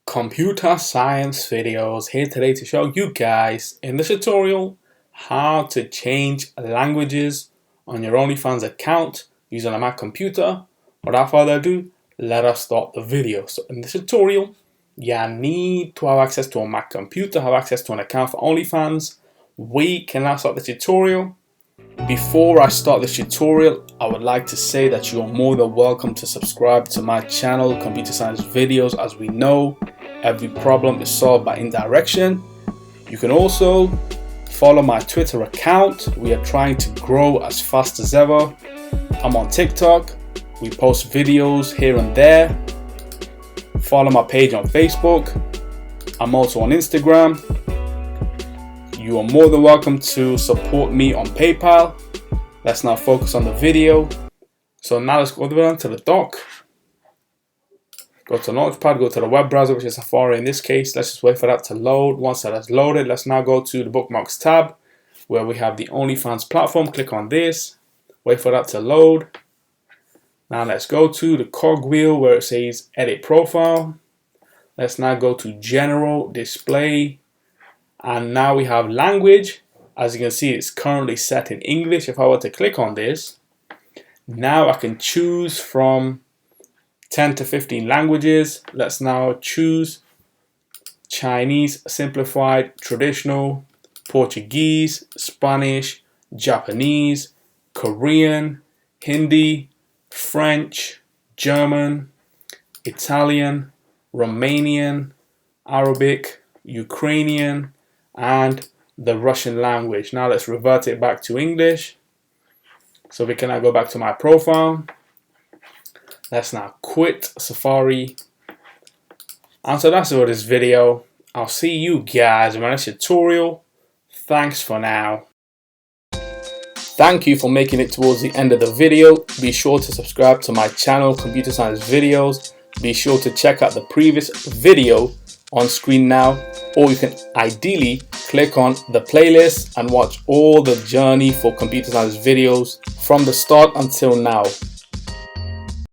Computer science videos here today to show you guys in this tutorial how to change languages on your OnlyFans account using a Mac computer. Without further ado, let us start the video. So in this tutorial, you need to have access to a Mac computer, have access to an account for OnlyFans. We can now start the tutorial. Before I start this tutorial, I would like to say that you are more than welcome to subscribe to my channel, Computer Science Videos. As we know, every problem is solved by indirection. You can also follow my Twitter account. We are trying to grow as fast as ever. I'm on TikTok. We post videos here and there. Follow my page on Facebook. I'm also on Instagram. You are more than welcome to support me on PayPal. Let's now focus on the video. So now let's go down to the dock. Go to Launchpad, go to the web browser, which is Safari in this case. Let's just wait for that to load. Once that has loaded, let's now go to the Bookmarks tab where we have the OnlyFans platform. Click on this. Wait for that to load. Now let's go to the cogwheel where it says Edit Profile. Let's now go to General Display. And now we have language. As you can see, it's currently set in English. If I were to click on this, now I can choose from 10 to 15 languages. Let's now choose Chinese, simplified, traditional, Portuguese, Spanish, Japanese, Korean, Hindi, French, German, Italian, Romanian, Arabic, Ukrainian, and the Russian language. Now let's revert it back to English. So we can now go back to my profile. Let's now quit Safari. And so that's it for this video. I'll see you guys in my next tutorial. Thanks for now. Thank you for making it towards the end of the video. Be sure to subscribe to my channel, Computer Science Videos. Be sure to check out the previous video on screen now, or you can ideally click on the playlist and watch all the journey for Computer Science videos from the start until now.